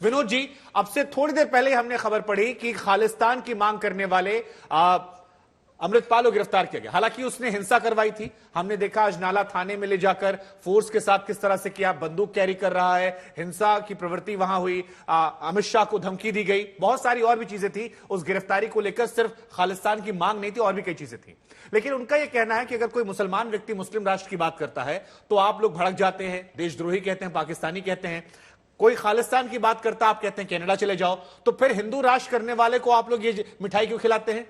विनोद जी, अब से थोड़ी देर पहले हमने खबर पढ़ी कि खालिस्तान की मांग करने वाले अमृतपाल को गिरफ्तार किया गया। हालांकि उसने हिंसा करवाई थी। हमने देखा अजनाला थाने में ले जाकर फोर्स के साथ किस तरह से किया, बंदूक कैरी कर रहा है, हिंसा की प्रवृत्ति वहां हुई, अमित शाह को धमकी दी गई, बहुत सारी और भी चीजें थी उस गिरफ्तारी को लेकर। सिर्फ खालिस्तान की मांग नहीं थी, और भी कई चीजें थी। लेकिन उनका यह कहना है कि अगर कोई मुसलमान व्यक्ति मुस्लिम राष्ट्र की बात करता है तो आप लोग भड़क जाते हैं, देशद्रोही कहते हैं, पाकिस्तानी कहते हैं। कोई खालिस्तान की बात करता, आप कहते हैं कनाडा चले जाओ। तो फिर हिंदू राष्ट्र करने वाले को आप लोग ये मिठाई क्यों खिलाते हैं?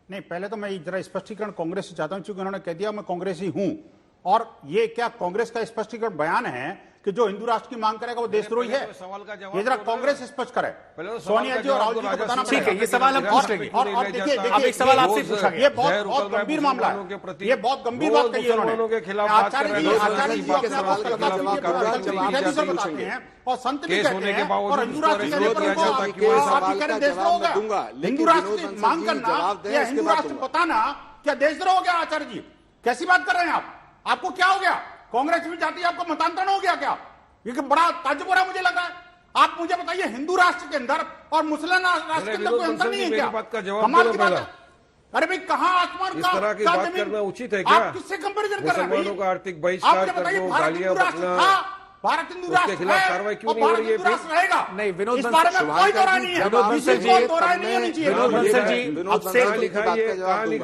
नहीं, पहले तो मैं जरा स्पष्टीकरण कांग्रेस से चाहता हूं, क्योंकि उन्होंने कह दिया मैं कांग्रेसी हूं। और ये क्या कांग्रेस का स्पष्टीकरण बयान है कि जो हिंदू राष्ट्र की मांग करेगा वो देशद्रोही है? ये जरा कांग्रेस स्पष्ट करे। सोनिया जी और राहुल जी को बताना ठीक है, ये सवाल हम पूछ लेंगे। और देखिए अब एक सवाल आपसे पूछा गया, ये बहुत गंभीर मामला है, ये बहुत गंभीर बात कही है उन्होंने। आचार्य जी बताते हैं और संत भी कहते हैं, और हिंदू राष्ट्र देशद्रोह होगा। हिंदू राष्ट्र की मांग करना या हिंदू राष्ट्र बताना क्या देशद्रोह हो गया? आचार्य जी कैसी बात कर रहे हैं आप? आपको क्या हो गया? कांग्रेस में जाती है, आपको मतांतरण हो गया क्या? ये बड़ा ताज्जुब हो रहा है मुझे लगा है। आप मुझे बताइए, हिंदू राष्ट्र के अंदर और मुस्लिम राष्ट्र के अंदर कोई अंतर नहीं है क्या? कमाल की बात है। अरे भाई, कहां आसमान इस तरह की बात करना उचित है क्या? आप किससे कंपैरिजन कर रहे हैं? मुसलमानों का आर्थिक बहिष्कार कर दो, गालियां बकना, भारत हिंदू राष्ट्र खिलाफ कार्रवाई क्यों नहीं हो रही है? रहेगा नहीं, विनोद इस बारे में कोई दोहराई नहीं है। विनोद बंसल जी, विनोद बंसल जी, अब से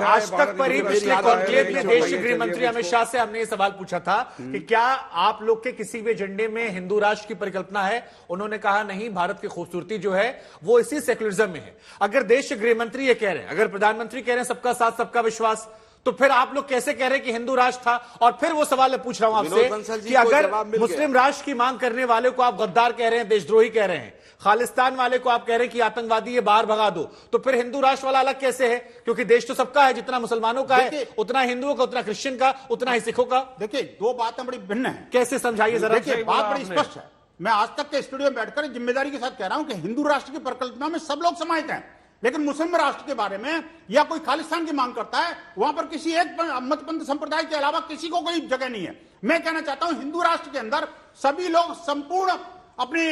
आज तक पर ही पिछले कॉन्क्लेव में देश के गृह मंत्री अमित शाह से हमने ये सवाल पूछा था कि क्या आप लोग के किसी भी एजेंडे में हिंदू राष्ट्र की परिकल्पना है? उन्होंने कहा नहीं, भारत की खूबसूरती जो है वो इसी सेक्युलरिज्म में है। अगर देश के गृह मंत्री ये कह रहे हैं, अगर प्रधानमंत्री कह रहे हैं सबका साथ सबका विश्वास, तो फिर आप लोग कैसे कह रहे हैं कि हिंदू राष्ट्र था? और फिर वो सवाल मैं पूछ रहा हूं आपसे कि अगर मुस्लिम राष्ट्र की मांग करने वाले को आप गद्दार कह रहे हैं, देशद्रोही कह रहे हैं, खालिस्तान वाले को आप कह रहे हैं कि आतंकवादी है, बाहर भगा दो, तो फिर हिंदू राष्ट्र वाला अलग कैसे है? क्योंकि देश तो सबका है, जितना मुसलमानों का है उतना हिंदुओं का, उतना क्रिश्चियन का, उतना ही सिखों का। देखिए, दो बातें बड़ी भिन्न है। कैसे समझाइए जरा? देखिए, बात बड़ी स्पष्ट है। मैं आज तक के स्टूडियो में बैठकर जिम्मेदारी के साथ कह रहा हूं कि हिंदू राष्ट्र की परिकल्पना में सब लोग समाहित हैं, लेकिन मुस्लिम राष्ट्र के बारे में या कोई खालिस्तान की मांग करता है, वहां पर किसी एक मतपंथ संप्रदाय के अलावा किसी को कोई जगह नहीं है। मैं कहना चाहता हूं, हिंदू राष्ट्र के अंदर सभी लोग संपूर्ण अपनी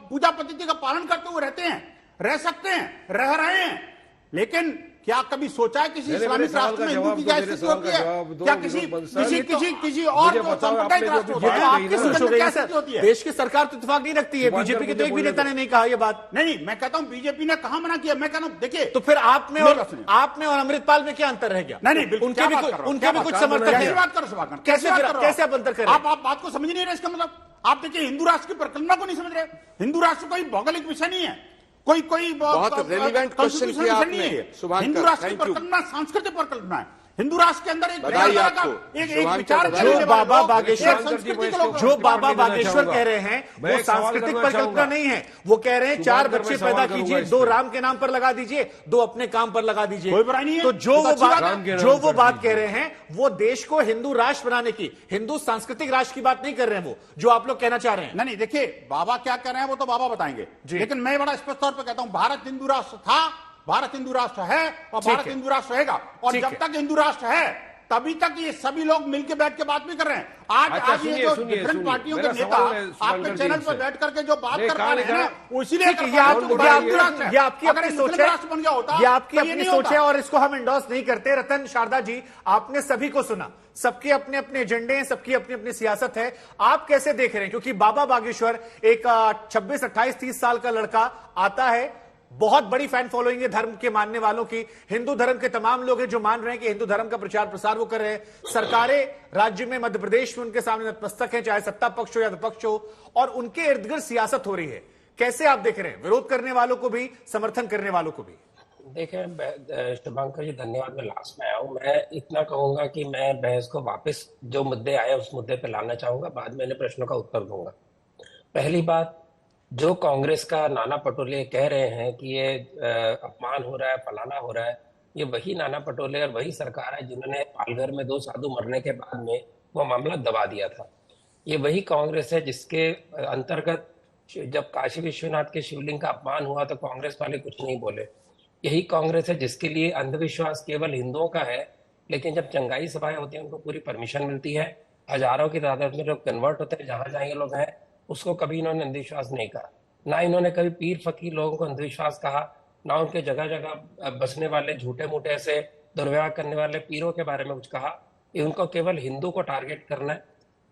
पूजा पद्धति का पालन करते हुए रहते हैं, रह सकते हैं, रह रहे हैं। लेकिन क्या कभी सोचा है किसी इस्लामिक राष्ट्र में हिंदू की क्या स्थिति होती है? क्या किसी और सांप्रदायिक राष्ट्र होता है? आपकी सोच में क्या स्थिति होती है? देश की सरकार तो इत्तेफाक नहीं रखती है, बीजेपी के तो एक भी नेता ने नहीं कहा यह बात। नहीं, मैं कहता हूं बीजेपी ने कहां मना किया? मैं कहता हूं देखिए, तो फिर आप में और अमृतपाल में क्या अंतर रह गया? नहीं, उनके भी कुछ समर्थक हैं। बात करो सभा, कैसे आप अंतर करें? आप बात को समझ नहीं रहे। इसका मतलब आप देखिए, हिंदू राष्ट्र की परिकल्पना को नहीं समझ रहे। हिंदू राष्ट्र कोई भौगोलिक विषय नहीं है, कोई बहुत रेलिवेंट क्वेश्चन किया आपने। हिंदू राष्ट्र की परिकल्पना सांस्कृतिक परिकल्पना है। हिंदू राष्ट्र के अंदर एक विचार जो बाबा बागेश्वर कह रहे हैं वो सांस्कृतिक परिकल्पना नहीं है। वो कह रहे हैं 4 बच्चे पैदा कीजिए, 2 राम के नाम पर लगा दीजिए, 2 अपने काम पर लगा दीजिए, कोई बुराई नहीं है। तो जो वो बात कह रहे हैं वो देश को हिंदू राष्ट्र बनाने की, हिंदू सांस्कृतिक राष्ट्र की बात नहीं कर रहे हैं, वो जो आप लोग कहना चाह रहे हैं। नहीं, देखिए, बाबा क्या कह रहे हैं वो तो बाबा बताएंगे, लेकिन मैं बड़ा स्पष्ट तौर पर कहता हूं, भारत हिंदू राष्ट्र था, भारत हिंदू राष्ट्र है और भारत हिंदू राष्ट्र रहेगा। और जब तक हिंदू राष्ट्र है तभी तक ये सभी लोग मिलकर बैठ के बात भी कर रहे हैं। आज ये जो डिफरेंट पार्टियों के नेता आपके चैनल पर बैठ करके जो बात कर रहे हैं ना, इसीलिए ये आपकी अपनी सोच है, ये आपकी अपनी सोच है और इसको हम एंडोर्स नहीं करते। रतन शारदा जी, आपने सभी को सुना, सबके अपने अपने एजेंडे हैं, सबकी अपनी अपनी सियासत है। आप कैसे देख रहे हैं? क्योंकि बाबा बागेश्वर एक 26, 28, 30 साल का लड़का आता है, बहुत बड़ी फैन फॉलोइंग है धर्म के मानने वालों की, हिंदू धर्म के तमाम लोग हैं जो मान रहे हैं कि हिंदू धर्म का प्रचार प्रसार वो कर रहे हैं। सरकारें राज्य में, मध्य प्रदेश में उनके सामने नतमस्तक है, चाहे सत्ता पक्ष हो या विपक्ष हो, और उनके इर्द गिर्द सियासत हो रही है। कैसे आप देख रहे हैं, विरोध करने वालों को भी, समर्थन करने वालों को भी? देखिए शुभांकर जी, धन्यवाद। मैं लास्ट में आया हूं। मैं इतना कहूंगा कि मैं बहस को वापस जो मुद्दे आए उस मुद्दे पे लाना चाहूंगा, बाद में प्रश्नों का उत्तर दूंगा। पहली बात, जो कांग्रेस का नाना पटोले कह रहे हैं कि ये अपमान हो रहा है, फलाना हो रहा है, ये वही नाना पटोले और वही सरकार है जिन्होंने पालघर में 2 साधु मरने के बाद में वो मामला दबा दिया था। ये वही कांग्रेस है जिसके अंतर्गत जब काशी विश्वनाथ के शिवलिंग का अपमान हुआ तो कांग्रेस वाले कुछ नहीं बोले। यही कांग्रेस है जिसके लिए अंधविश्वास केवल हिंदुओं का है, लेकिन जब चंगाई सभाएं होती हैं उनको पूरी परमिशन मिलती है, हजारों की तादाद में लोग कन्वर्ट होते हैं, जहां जहां ये लोग हैं उसको कभी इन्होंने अंधविश्वास नहीं कहा। ना इन्होंने कभी पीर फकीर लोगों को अंधविश्वास कहा, ना उनके जगह जगह बसने वाले झूठे मूठे ऐसे दुर्व्यवहार करने वाले पीरों के बारे में कुछ कहा। ये उनको केवल हिंदू को टारगेट करना है।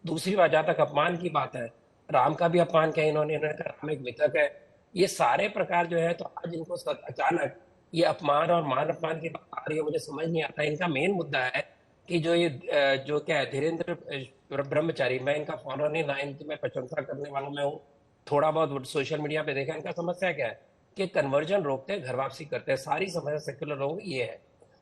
दूसरी बात, जहां तक अपमान की बात है, राम का भी अपमान किया इन्होंने कहा राम एक मिथक है। ये सारे प्रकार जो है, तो आज इनको अचानक ये अपमान और मान अपमान की बात आ रही है, मुझे समझ नहीं आता। इनका मेन मुद्दा है कि जो ये जो क्या है धीरेन्द्र ब्रह्मचारी, मैं इनका फॉलोअर नहीं, ना इनकी मैं प्रशंसा करने वाला मैं हूँ, थोड़ा बहुत सोशल मीडिया पे देखा। इनका समस्या क्या है कि कन्वर्जन रोकते हैं, घर वापसी करते हैं। सारी समस्या सेक्युलर लोगों की ये है।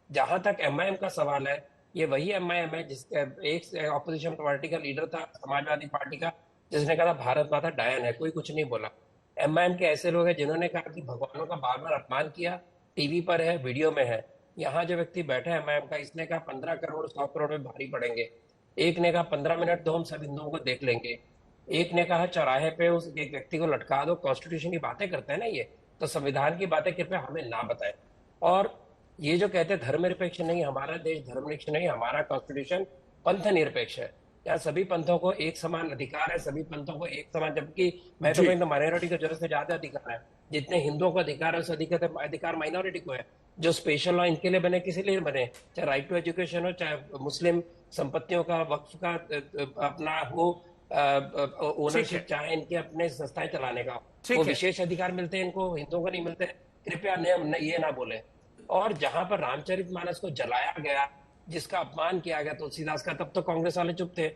जहां तक एमआईएम का सवाल है, ये वही एमआईएम है जिसके एक ऑपोजिशन पार्टी का लीडर था समाजवादी पार्टी का, जिसने कहा भारत माता डायन है, कोई कुछ नहीं बोला। एमआईएम के ऐसे लोग हैं जिन्होंने कहा कि भगवानों का बार बार अपमान किया, टीवी पर है, वीडियो में है। यहाँ जो व्यक्ति बैठा है एमआईएम का, इसने कहा 15 करोड़ 100 करोड़ में भारी पड़ेंगे। एक ने कहा 15 मिनट दो, हम सब हिंदुओं को देख लेंगे। एक ने कहा चौराहे पे उस एक व्यक्ति को लटका दो। कॉन्स्टिट्यूशन की बातें करते हैं ना ये, तो संविधान की बातें कृपया हमें ना बताएं। और ये जो कहते हैं धर्मनिरपेक्ष नहीं, हमारा देश धर्मनिरपेक्ष नहीं, हमारा कॉन्स्टिट्यूशन पंथ निरपेक्ष है। यहाँ सभी पंथों को एक समान अधिकार है, सभी पंथों को एक समान, जबकि मैं तो कहूँ माइनॉरिटी को जरूरत से ज्यादा अधिकार है। जितने हिंदुओं को अधिकार है, उस अधिकार माइनॉरिटी को है। जो स्पेशल लॉ इनके लिए बने, किसी लिए बने, चाहे राइट टू एजुकेशन हो, चाहे मुस्लिम संपत्तियों का वक्फ का अपना हो ओनरशिप, चाहे इनके अपने संस्थाएं चलाने का, वो विशेष अधिकार मिलते हैं इनको, हिंदुओं को नहीं मिलते। कृपया ये ना बोले। और जहां पर रामचरितमानस को जलाया गया, जिसका अपमान किया गया तुलसीदास का, तब तो कांग्रेस वाले चुप थे।